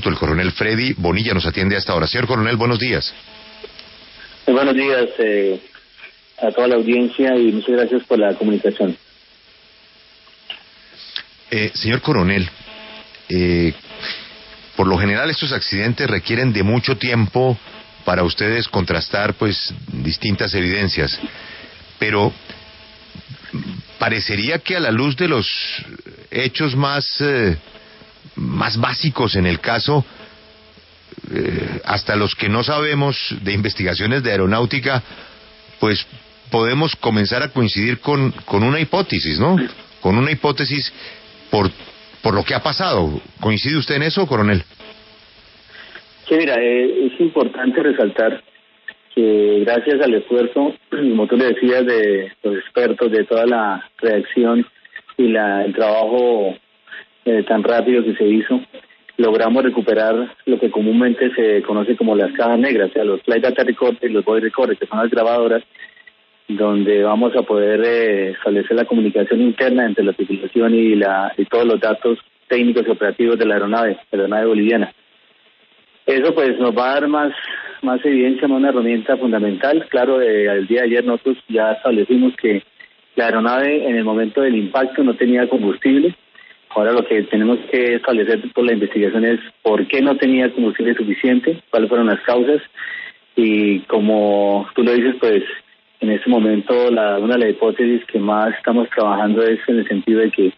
Aeropuerto. El coronel Freddy Bonilla nos atiende a esta hora. Señor coronel, buenos días. Muy buenos días a toda la audiencia y muchas gracias por la comunicación. Señor coronel, por lo general estos accidentes requieren de mucho tiempo para ustedes contrastar pues distintas evidencias, pero parecería que a la luz de los hechos más básicos en el caso, hasta los que no sabemos de investigaciones de aeronáutica, pues podemos comenzar a coincidir con una hipótesis, ¿no? Con una hipótesis por lo que ha pasado. ¿Coincide usted en eso, coronel? Sí, mira, es importante resaltar que gracias al esfuerzo, como tú le decías, de los expertos, de toda la redacción y el trabajo tan rápido que se hizo, logramos recuperar lo que comúnmente se conoce como las cajas negras, o sea, los flight data recorder y los voice recorder, que son las grabadoras, donde vamos a poder establecer la comunicación interna entre la tripulación y todos los datos técnicos y operativos de la aeronave boliviana. Eso pues nos va a dar más evidencia, una herramienta fundamental. Claro, al día de ayer nosotros ya establecimos que la aeronave en el momento del impacto no tenía combustible. Ahora lo que tenemos que establecer por la investigación es por qué no tenía combustible suficiente, cuáles fueron las causas, y como tú lo dices, pues en este momento una de las hipótesis que más estamos trabajando es en el sentido de que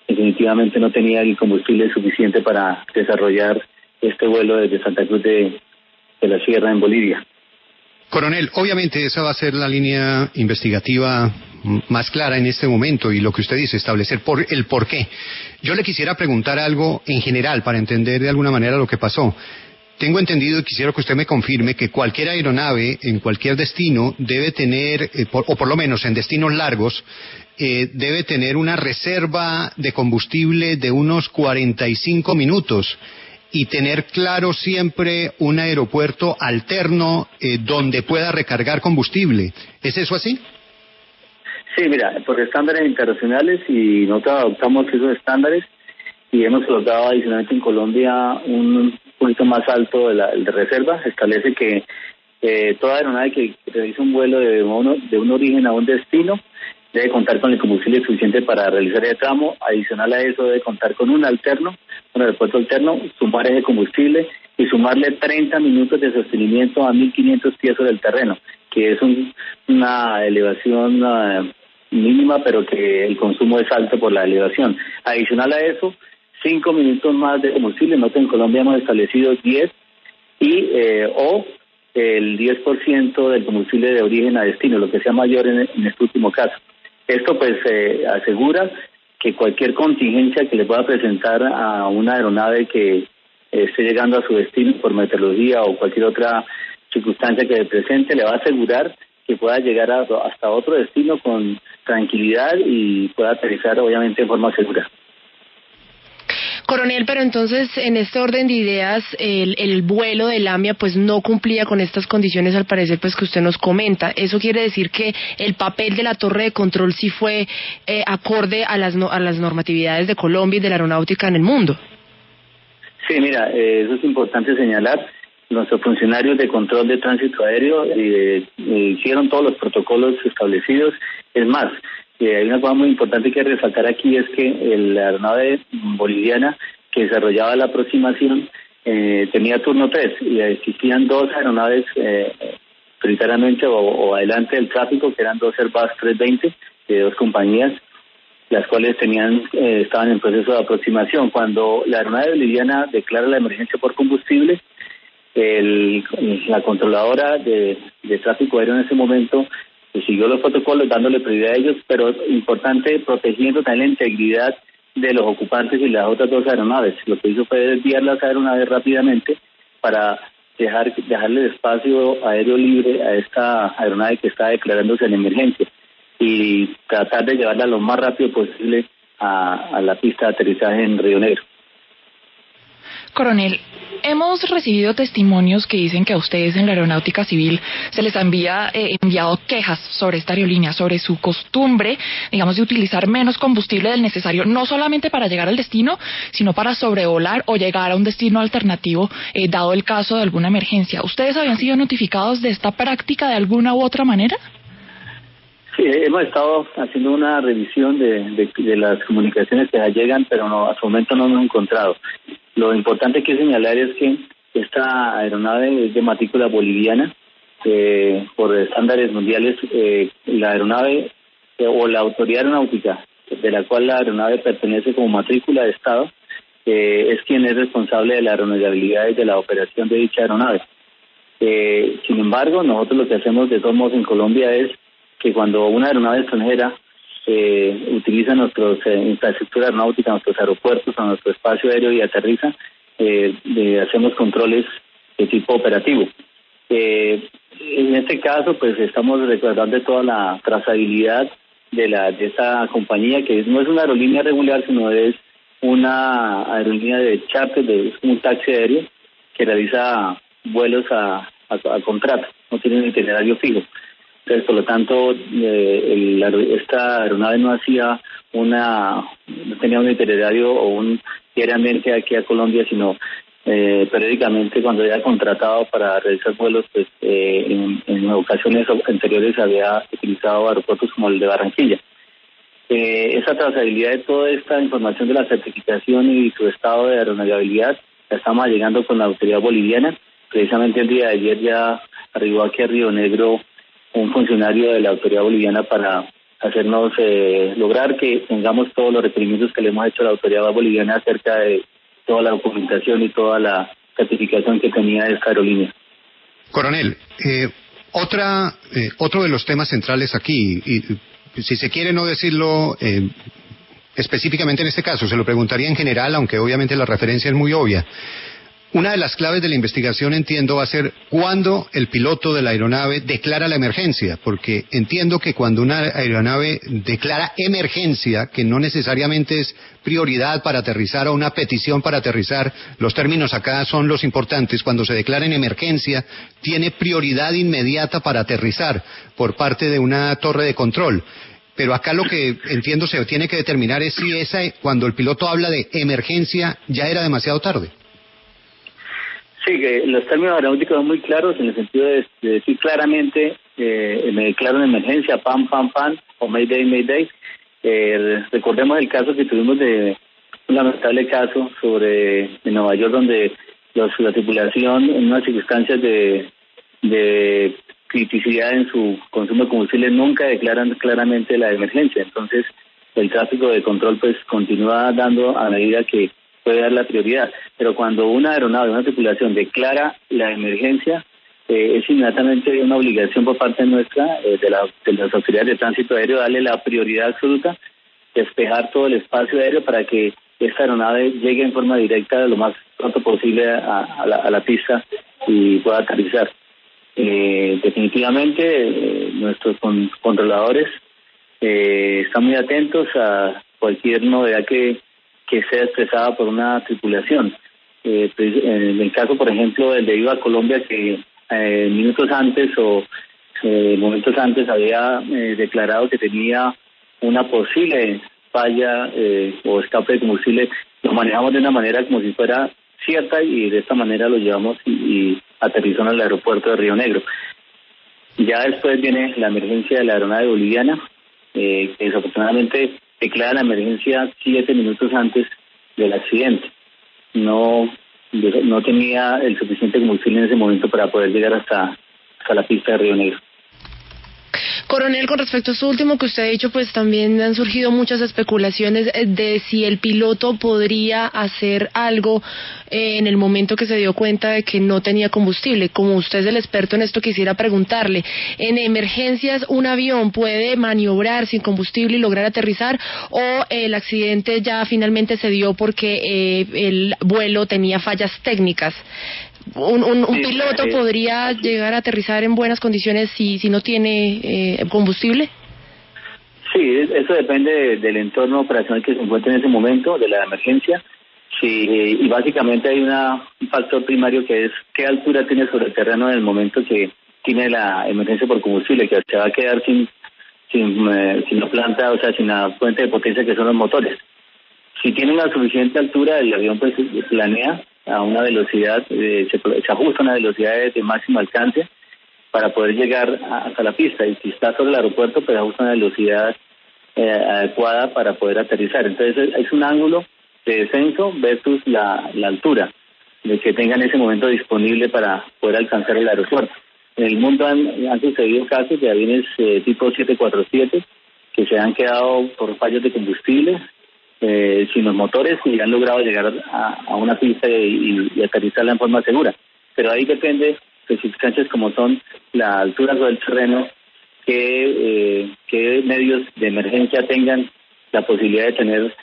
definitivamente no tenía el combustible suficiente para desarrollar este vuelo desde Santa Cruz de la Sierra en Bolivia. Coronel, obviamente esa va a ser la línea investigativa más clara en este momento, y lo que usted dice, establecer el por qué. Yo le quisiera preguntar algo en general para entender de alguna manera lo que pasó. Tengo entendido y quisiera que usted me confirme que cualquier aeronave en cualquier destino debe tener, o por lo menos en destinos largos, debe tener una reserva de combustible de unos 45 minutos y tener claro siempre un aeropuerto alterno donde pueda recargar combustible. ¿Es eso así? Sí, mira, por estándares internacionales, y nosotros adoptamos esos estándares y hemos colocado adicionalmente en Colombia un punto más alto de reserva. Establece que toda aeronave que realiza un vuelo de un origen a un destino debe contar con el combustible suficiente para realizar el tramo. Adicional a eso debe contar con un aeropuerto alterno, sumar ese combustible y sumarle 30 minutos de sostenimiento a 1.500 pies sobre el terreno, que es una elevación mínima, pero que el consumo es alto por la elevación. Adicional a eso, 5 minutos más de combustible. Nosotros en Colombia hemos establecido 10 o el 10% del combustible de origen a destino, lo que sea mayor en este último caso. Esto pues asegura que cualquier contingencia que le pueda presentar a una aeronave que esté llegando a su destino por meteorología o cualquier otra circunstancia que le presente, le va a asegurar que pueda llegar hasta otro destino con tranquilidad y pueda aterrizar obviamente en forma segura. Coronel, pero entonces, en este orden de ideas, el vuelo del AMIA pues no cumplía con estas condiciones, al parecer, pues que usted nos comenta. ¿Eso quiere decir que el papel de la torre de control sí fue acorde a las normatividades de Colombia y de la aeronáutica en el mundo? Sí, mira, eso es importante señalar. Nuestros funcionarios de control de tránsito aéreo hicieron todos los protocolos establecidos. Es más, hay una cosa muy importante que resaltar aquí, es que la aeronave boliviana que desarrollaba la aproximación tenía turno 3 y existían dos aeronaves prioritariamente o adelante del tráfico, que eran dos Airbus 320 de dos compañías, las cuales estaban en proceso de aproximación. Cuando la aeronave boliviana declara la emergencia por combustible, la controladora de tráfico aéreo en ese momento siguió los protocolos dándole prioridad a ellos, pero importante, protegiendo también la integridad de los ocupantes y las otras dos aeronaves. Lo que hizo fue desviar las aeronaves rápidamente para dejarle espacio aéreo libre a esta aeronave que está declarándose en emergencia y tratar de llevarla lo más rápido posible a la pista de aterrizaje en Río Negro. Coronel, hemos recibido testimonios que dicen que a ustedes en la Aeronáutica Civil se les había enviado quejas sobre esta aerolínea, sobre su costumbre, digamos, de utilizar menos combustible del necesario, no solamente para llegar al destino, sino para sobrevolar o llegar a un destino alternativo, dado el caso de alguna emergencia. ¿Ustedes habían sido notificados de esta práctica de alguna u otra manera? Sí, hemos estado haciendo una revisión de las comunicaciones que llegan, pero no, hasta el momento no hemos encontrado. Lo importante que señalar es que esta aeronave es de matrícula boliviana. Por estándares mundiales, la aeronave o la autoridad aeronáutica de la cual la aeronave pertenece como matrícula de Estado es quien es responsable de la aeronavegabilidad y de la operación de dicha aeronave. Sin embargo, nosotros lo que hacemos de todos modos en Colombia es que cuando una aeronave extranjera utiliza nuestra infraestructura aeronáutica, nuestros aeropuertos o nuestro espacio aéreo y aterriza, hacemos controles de tipo operativo. En este caso, pues estamos recordando toda la trazabilidad de esta compañía, que no es una aerolínea regular, sino es una aerolínea de charter, es un taxi aéreo que realiza vuelos a contrato, no tiene un itinerario fijo. Entonces, por lo tanto, esta aeronave no tenía un itinerario diariamente aquí a Colombia, sino periódicamente cuando había contratado para realizar vuelos, pues en ocasiones anteriores había utilizado aeropuertos como el de Barranquilla. Esa trazabilidad de toda esta información de la certificación y su estado de aeronavegabilidad la estamos llegando con la autoridad boliviana. Precisamente el día de ayer ya arribó aquí a Río Negro un funcionario de la autoridad boliviana para hacernos lograr que tengamos todos los requerimientos que le hemos hecho a la autoridad boliviana acerca de toda la documentación y toda la certificación que tenía esta aerolínea. Coronel, otro de los temas centrales aquí, y si se quiere no decirlo específicamente en este caso, se lo preguntaría en general, aunque obviamente la referencia es muy obvia. Una de las claves de la investigación, entiendo, va a ser cuándo el piloto de la aeronave declara la emergencia, porque entiendo que cuando una aeronave declara emergencia, que no necesariamente es prioridad para aterrizar o una petición para aterrizar, los términos acá son los importantes, cuando se declara en emergencia, tiene prioridad inmediata para aterrizar por parte de una torre de control. Pero acá lo que entiendo se tiene que determinar es si cuando el piloto habla de emergencia ya era demasiado tarde. Sí, que los términos aeronáuticos son muy claros en el sentido de decir claramente me declaro en emergencia, pam, pam, pam, o mayday, mayday. Recordemos el caso que tuvimos un lamentable caso en Nueva York, donde la tripulación en unas circunstancias de criticidad en su consumo de combustible nunca declaran claramente la emergencia. Entonces el tráfico de control pues continúa dando a medida que puede dar la prioridad, pero cuando una aeronave, una tripulación declara la emergencia, es inmediatamente una obligación por parte nuestra, de las autoridades de tránsito aéreo, darle la prioridad absoluta, despejar todo el espacio aéreo para que esta aeronave llegue en forma directa lo más pronto posible a la pista y pueda aterrizar. Definitivamente nuestros controladores están muy atentos a cualquier novedad que sea expresada por una tripulación. En el caso, por ejemplo, del de Viva Colombia, que minutos antes o momentos antes había declarado que tenía una posible falla o escape de combustible, lo manejamos de una manera como si fuera cierta y de esta manera lo llevamos y aterrizó en el aeropuerto de Río Negro. Ya después viene la emergencia de la aeronave boliviana, que desafortunadamente declara la emergencia 7 minutos antes del accidente. No tenía el suficiente combustible en ese momento para poder llegar hasta la pista de Río Negro. Coronel, con respecto a esto último que usted ha dicho, pues también han surgido muchas especulaciones de si el piloto podría hacer algo en el momento que se dio cuenta de que no tenía combustible. Como usted es el experto en esto, quisiera preguntarle, ¿en emergencias un avión puede maniobrar sin combustible y lograr aterrizar, o el accidente ya finalmente se dio porque el vuelo tenía fallas técnicas? ¿Un piloto podría llegar a aterrizar en buenas condiciones si no tiene combustible? Sí, eso depende del entorno operacional que se encuentre en ese momento, de la emergencia. Sí, y básicamente hay un factor primario que es qué altura tiene sobre el terreno en el momento que tiene la emergencia por combustible, que se va a quedar sin la planta, o sea, sin la fuente de potencia que son los motores. Si tiene una suficiente altura, el avión pues planea a una velocidad, se ajusta a una velocidad de máximo alcance para poder llegar hasta la pista, y si está sobre el aeropuerto, pues ajusta una velocidad adecuada para poder aterrizar. Entonces es un ángulo de descenso versus la altura de que tengan ese momento disponible para poder alcanzar el aeropuerto. En el mundo han sucedido casos de aviones tipo 747 que se han quedado por fallos de combustible sin los motores y han logrado llegar a una pista y aterrizarla en forma segura. Pero ahí depende de circunstancias como son la altura del terreno, qué medios de emergencia tengan la posibilidad de tener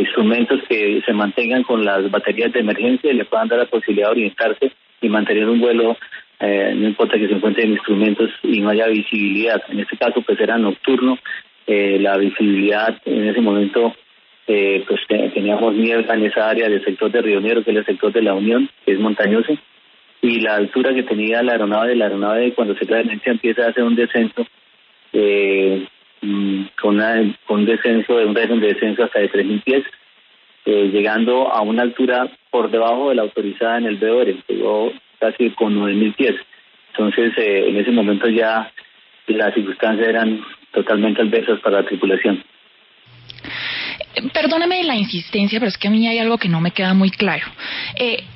instrumentos que se mantengan con las baterías de emergencia y le puedan dar la posibilidad de orientarse y mantener un vuelo, no importa que se encuentren instrumentos y no haya visibilidad. En este caso pues era nocturno, la visibilidad en ese momento pues teníamos niebla en esa área del sector de Río Negro, que es el sector de La Unión, que es montañoso, y la altura que tenía la aeronave cuando se emergencia empieza a hacer un descenso con un descenso de un régimen de descenso hasta de 3.000 pies, llegando a una altura por debajo de la autorizada en el BOR, llegó casi con 9.000 pies. Entonces, en ese momento ya las circunstancias eran totalmente adversas para la tripulación. Perdóneme la insistencia, pero es que a mí hay algo que no me queda muy claro.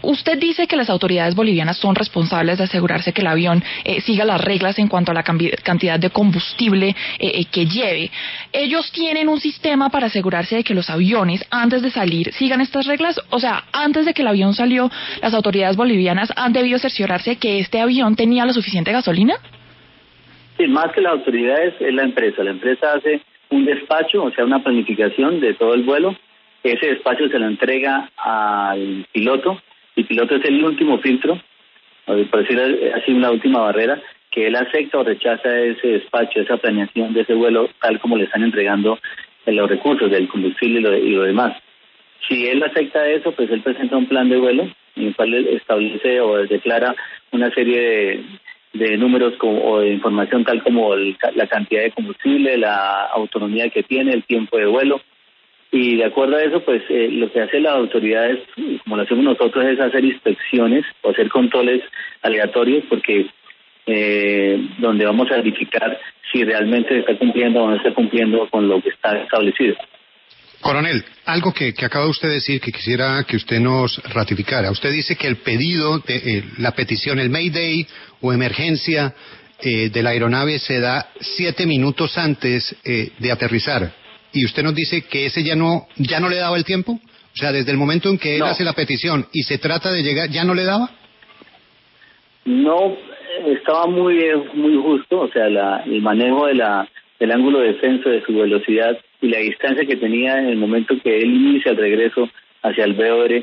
Usted dice que las autoridades bolivianas son responsables de asegurarse que el avión siga las reglas en cuanto a la cantidad de combustible que lleve. ¿Ellos tienen un sistema para asegurarse de que los aviones, antes de salir, sigan estas reglas? O sea, antes de que el avión salió, ¿las autoridades bolivianas han debido cerciorarse que este avión tenía la suficiente gasolina? Sí, más que las autoridades es la empresa. La empresa hace un despacho, o sea, una planificación de todo el vuelo. Ese despacho se lo entrega al piloto. El piloto es el último filtro, por decirlo así, una última barrera, que él acepta o rechaza ese despacho, esa planeación de ese vuelo, tal como le están entregando los recursos del combustible y lo demás. Si él acepta eso, pues él presenta un plan de vuelo en el cual él establece o declara una serie de números o de información tal como la cantidad de combustible, la autonomía que tiene, el tiempo de vuelo, y de acuerdo a eso pues lo que hace las autoridades, como lo hacemos nosotros, es hacer inspecciones o hacer controles aleatorios, porque donde vamos a verificar si realmente se está cumpliendo o no está cumpliendo con lo que está establecido. Coronel, algo que acaba usted de decir que quisiera que usted nos ratificara. Usted dice que el pedido, la petición, el Mayday o emergencia de la aeronave se da 7 minutos antes de aterrizar. Y usted nos dice que ese ya no le daba el tiempo. O sea, desde el momento en que él hace la petición y se trata de llegar, ¿ya no le daba? No, estaba muy justo. O sea, el manejo del ángulo de descenso, de su velocidad y la distancia que tenía en el momento que él inicia el regreso hacia el BOR,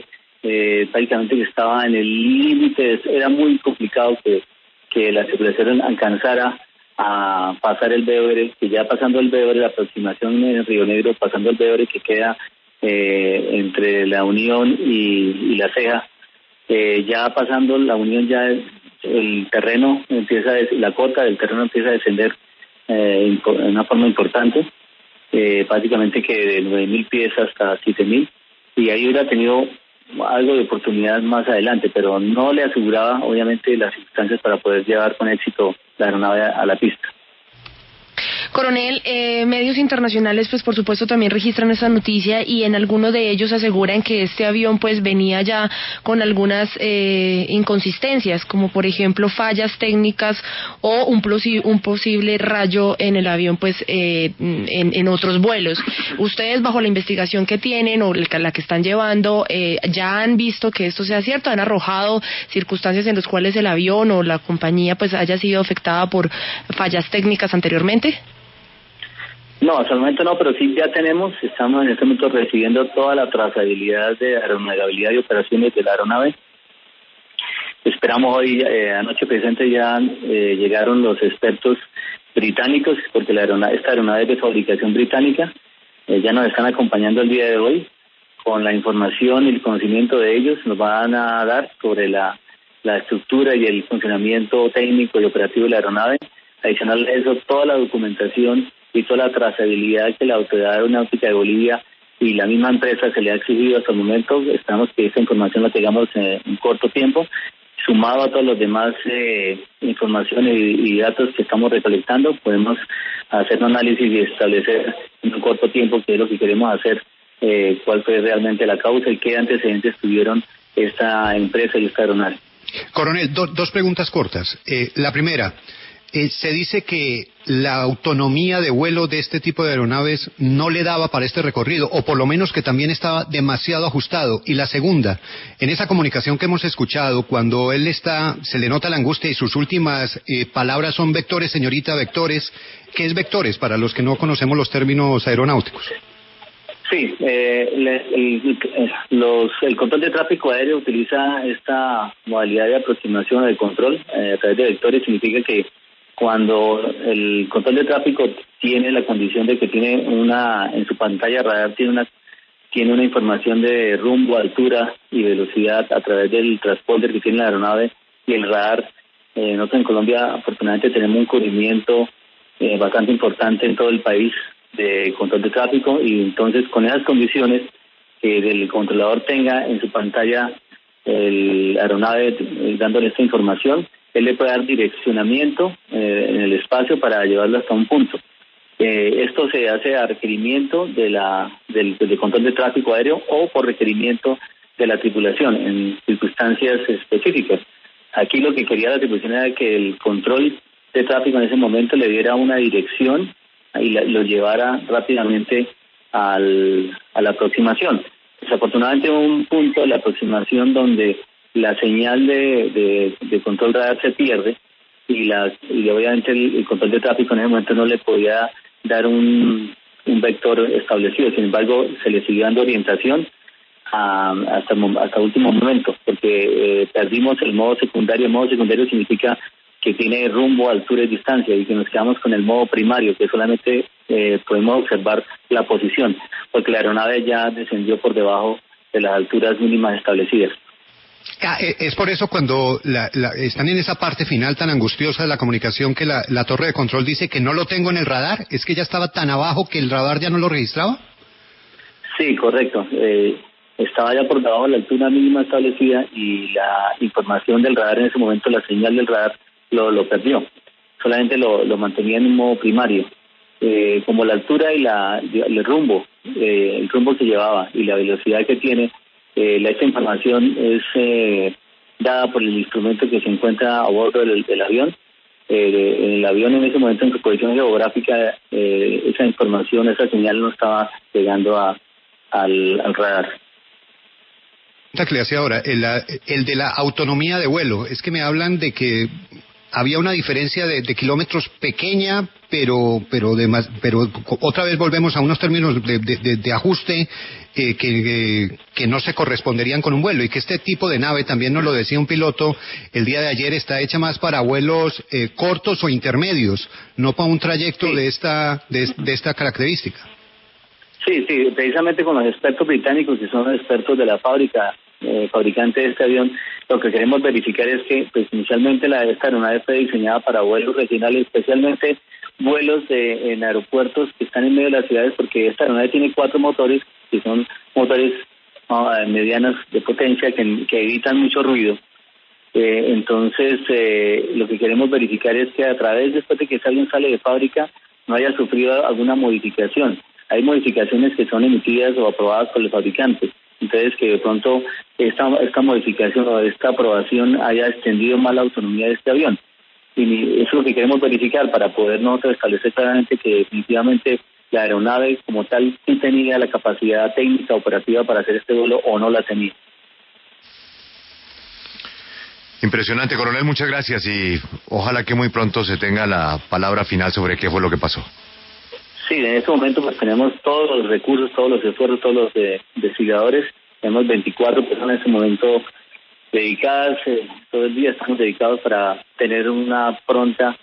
prácticamente que estaba en el límite. Era muy complicado que la tripulación alcanzara a pasar el BOR, que ya pasando el BOR, la aproximación en Río Negro, pasando el BOR que queda entre La Unión y La Ceja, ya pasando La Unión, ya el terreno la cota del terreno empieza a descender en una forma importante, básicamente que de 9.000 pies hasta 7.000, y ahí hubiera tenido algo de oportunidad más adelante, pero no le aseguraba obviamente las circunstancias para poder llevar con éxito la aeronave a la pista. Coronel, medios internacionales pues por supuesto también registran esta noticia y en alguno de ellos aseguran que este avión pues venía ya con algunas inconsistencias, como por ejemplo fallas técnicas o un posible rayo en el avión pues en otros vuelos. Ustedes bajo la investigación que tienen o la que están llevando, ¿ya han visto que esto sea cierto? ¿Han arrojado circunstancias en las cuales el avión o la compañía pues haya sido afectada por fallas técnicas anteriormente? No, hasta el momento no, pero sí ya estamos en este momento recibiendo toda la trazabilidad de aeronavegabilidad y operaciones de la aeronave. Esperamos hoy, anoche presente ya llegaron los expertos británicos, porque esta aeronave es de fabricación británica, ya nos están acompañando el día de hoy, con la información y el conocimiento de ellos, nos van a dar sobre la estructura y el funcionamiento técnico y operativo de la aeronave. Adicional a eso, toda la documentación y toda la trazabilidad que la Autoridad Aeronáutica de Bolivia y la misma empresa se le ha exigido hasta el momento. Esperamos que esta información la tengamos en corto tiempo, sumado a todos los demás informaciones y datos que estamos recolectando. Podemos hacer un análisis y establecer en un corto tiempo qué es lo que queremos hacer, cuál fue realmente la causa y qué antecedentes tuvieron esta empresa y esta aeronave. Coronel, dos preguntas cortas. La primera, se dice que la autonomía de vuelo de este tipo de aeronaves no le daba para este recorrido, o por lo menos que también estaba demasiado ajustado. Y la segunda, en esa comunicación que hemos escuchado, cuando él se le nota la angustia y sus últimas palabras son vectores, señorita, vectores. ¿Qué es vectores para los que no conocemos los términos aeronáuticos? Sí, el control de tráfico aéreo utiliza esta modalidad de aproximación o de control a través de vectores. Significa que cuando el control de tráfico tiene la condición de que tiene en su pantalla radar tiene una información de rumbo, altura y velocidad a través del transponder que tiene la aeronave y el radar. Nosotros en Colombia afortunadamente tenemos un cubrimiento bastante importante en todo el país de control de tráfico, y entonces con esas condiciones que el controlador tenga en su pantalla el aeronave dándole esta información, él le puede dar direccionamiento en el espacio para llevarlo hasta un punto. Esto se hace a requerimiento del control de tráfico aéreo o por requerimiento de la tripulación en circunstancias específicas. Aquí lo que quería la tripulación era que el control de tráfico en ese momento le diera una dirección y lo llevara rápidamente a la aproximación. Desafortunadamente un punto de la aproximación donde la señal de control radar se pierde y obviamente el control de tráfico en ese momento no le podía dar un vector establecido. Sin embargo, se le siguió dando orientación hasta último momento, porque perdimos el modo secundario. El modo secundario significa que tiene rumbo, altura y distancia, y que nos quedamos con el modo primario, que solamente podemos observar la posición, porque la aeronave ya descendió por debajo de las alturas mínimas establecidas. Es por eso cuando están en esa parte final tan angustiosa de la comunicación que la torre de control dice que no lo tengo en el radar, ¿es que ya estaba tan abajo que el radar ya no lo registraba? Sí, correcto. Estaba ya por debajo de la altura mínima establecida y la información del radar en ese momento, la señal del radar, lo perdió. Solamente lo mantenía en un modo primario. Como la altura y el rumbo que llevaba y la velocidad que tiene, esta información es dada por el instrumento que se encuentra a bordo del avión. El avión en ese momento, en su posición geográfica, esa información, esa señal no estaba llegando al radar. Que le hacía ahora, el de la autonomía de vuelo, es que me hablan de que había una diferencia de kilómetros pequeña, pero otra vez volvemos a unos términos de ajuste que no se corresponderían con un vuelo, y que este tipo de nave, también nos lo decía un piloto el día de ayer, está hecha más para vuelos cortos o intermedios, no para un trayecto de esta característica. Sí, precisamente con los expertos británicos, que son expertos de la fabricante de este avión, lo que queremos verificar es que pues inicialmente esta aeronave fue diseñada para vuelos regionales, especialmente vuelos en aeropuertos que están en medio de las ciudades, porque esta aeronave tiene 4 motores, que son motores medianos de potencia que evitan mucho ruido. Entonces, lo que queremos verificar es que a través, después de que ese avión sale de fábrica, no haya sufrido alguna modificación. Hay modificaciones que son emitidas o aprobadas por el fabricante. Entonces, que de pronto esta modificación o esta aprobación haya extendido más la autonomía de este avión. Y eso es lo que queremos verificar para poder nosotros establecer claramente que definitivamente la aeronave como tal sí tenía la capacidad técnica operativa para hacer este vuelo o no la tenía. Impresionante, coronel, muchas gracias, y ojalá que muy pronto se tenga la palabra final sobre qué fue lo que pasó. Sí, en este momento pues tenemos todos los recursos, todos los esfuerzos, todos los investigadores. Tenemos 24 personas en este momento dedicadas, todo el día estamos dedicados para tener una pronta